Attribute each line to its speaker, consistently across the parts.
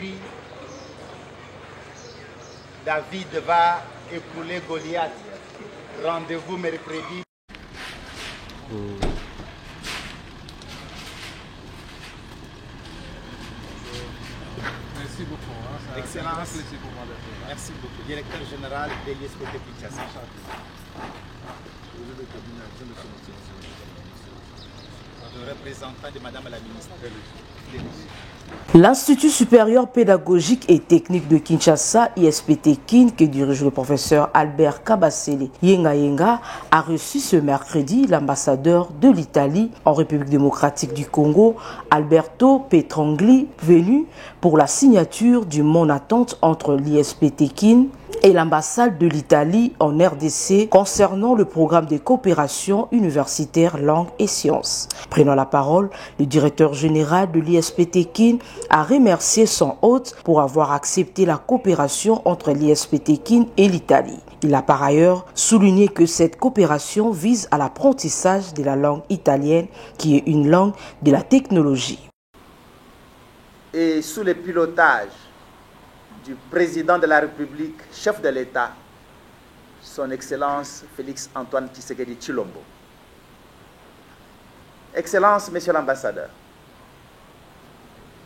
Speaker 1: écrit David va écrouler Goliath. Rendez-vous mercredi.
Speaker 2: Merci beaucoup.
Speaker 1: Excellence. Merci beaucoup. Directeur général de l'ISPT Kinshasa. Le représentant de Madame la ministre.
Speaker 3: L'Institut supérieur pédagogique et technique de Kinshasa, ISPT-KIN, que dirige le professeur Albert Kabasele Yenga, a reçu ce mercredi l'ambassadeur de l'Italie en République démocratique du Congo, Alberto Petrangli, venu pour la signature du mon-attente entre l'ISPT-KIN et l'ambassade de l'Italie en RDC concernant le programme de coopération universitaire langue et sciences. Prenant la parole, le directeur général de l'ISPT-KIN a remercié son hôte pour avoir accepté la coopération entre l'ISPT-KIN et l'Italie. Il a par ailleurs souligné que cette coopération vise à l'apprentissage de la langue italienne, qui est une langue de la technologie.
Speaker 1: Et sous le pilotage du président de la République, chef de l'État, son Excellence Félix Antoine Tshisekedi Tshilombo. Excellence, Monsieur l'ambassadeur,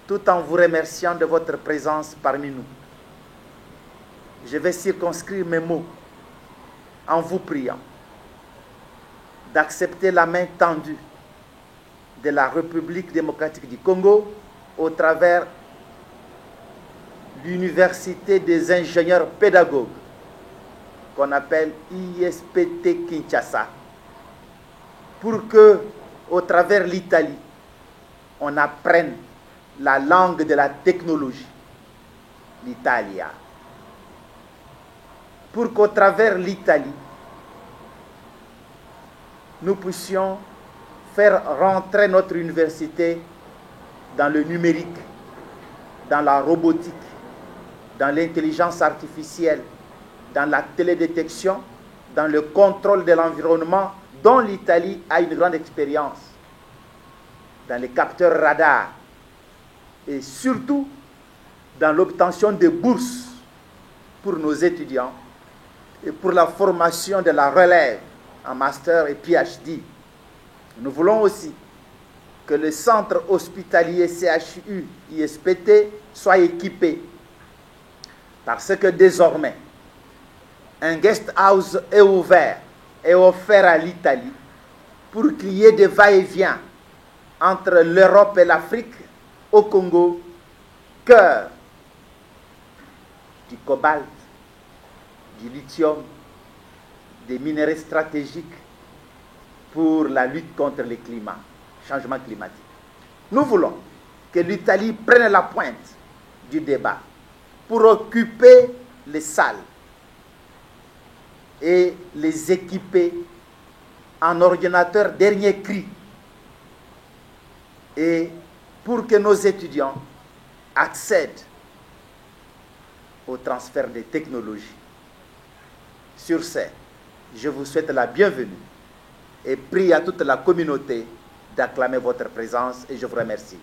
Speaker 1: tout en vous remerciant de votre présence parmi nous, je vais circonscrire mes mots en vous priant d'accepter la main tendue de la République démocratique du Congo au travers l'Université des ingénieurs pédagogues qu'on appelle ISPT Kinshasa, pour que, au travers l'Italie, on apprenne la langue de la technologie, l'Italia. Pour qu'au travers l'Italie, nous puissions faire rentrer notre université dans le numérique, dans la robotique, dans l'intelligence artificielle, dans la télédétection, dans le contrôle de l'environnement, dont l'Italie a une grande expérience, dans les capteurs radars, et surtout dans l'obtention de bourses pour nos étudiants et pour la formation de la relève en master et PhD. Nous voulons aussi que le centre hospitalier CHU ISPT soit équipé, parce que désormais, un guest house est ouvert et offert à l'Italie pour qu'il y ait des va-et-vient entre l'Europe et l'Afrique au Congo, cœur du cobalt, du lithium, des minerais stratégiques pour la lutte contre le changement climatique. Nous voulons que l'Italie prenne la pointe du débat pour occuper les salles et les équiper en ordinateur dernier cri, et pour que nos étudiants accèdent au transfert des technologies. Sur ce, je vous souhaite la bienvenue et prie à toute la communauté d'acclamer votre présence, et je vous remercie.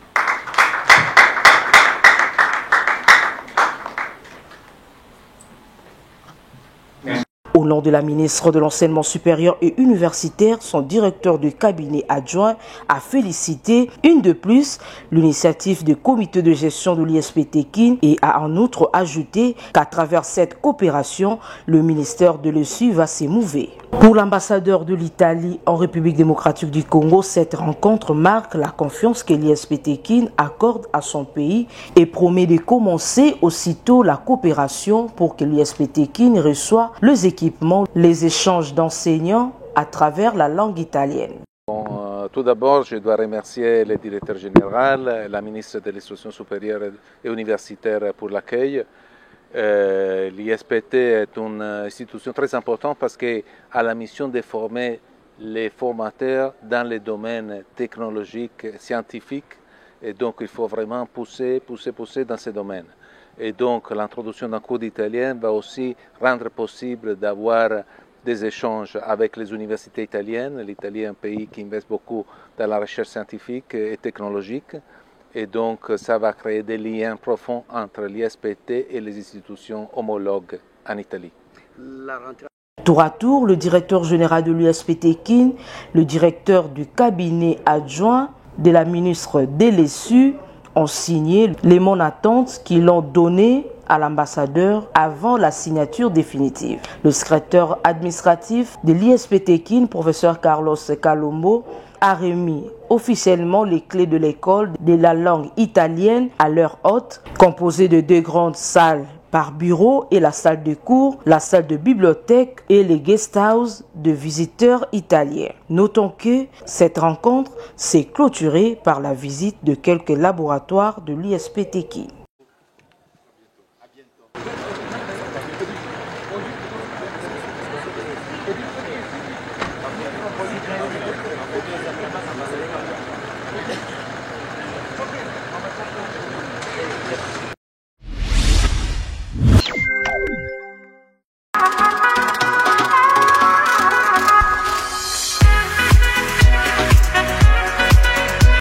Speaker 3: Au nom de la ministre de l'Enseignement supérieur et universitaire, son directeur de cabinet adjoint a félicité une de plus l'initiative du comité de gestion de l'ISPT-KIN et a en outre ajouté qu'à travers cette coopération, le ministère de l'ESU va s'émouver. Pour l'ambassadeur de l'Italie en République démocratique du Congo, cette rencontre marque la confiance que l'ISPT-KIN accorde à son pays et promet de commencer aussitôt la coopération pour que l'ISPT-KIN reçoive les équipements, les échanges d'enseignants à travers la langue italienne.
Speaker 2: Tout d'abord, je dois remercier le directeur général, la ministre de l'Instruction supérieure et universitaire pour l'accueil. L'ISPT est une institution très importante parce qu'elle a la mission de former les formateurs dans les domaines technologiques, scientifiques, et donc il faut vraiment pousser dans ces domaines. Et donc l'introduction d'un cours d'italien va aussi rendre possible d'avoir des échanges avec les universités italiennes. L'Italie est un pays qui investe beaucoup dans la recherche scientifique et technologique. Et donc, ça va créer des liens profonds entre l'ISPT et les institutions homologues en Italie.
Speaker 3: Tour à tour, le directeur général de l'USPT Kin, le directeur du cabinet adjoint de la ministre Delessu ont signé les mots d'attente qu'ils ont donnés à l'ambassadeur avant la signature définitive. Le secrétaire administratif de l'ISPT Kin, professeur Carlos Calombo, a remis officiellement les clés de l'école de la langue italienne à leur hôte, composée de 2 grandes salles par bureau et la salle de cours, la salle de bibliothèque et les guest house de visiteurs italiens. Notons que cette rencontre s'est clôturée par la visite de quelques laboratoires de l'ISPT Kin.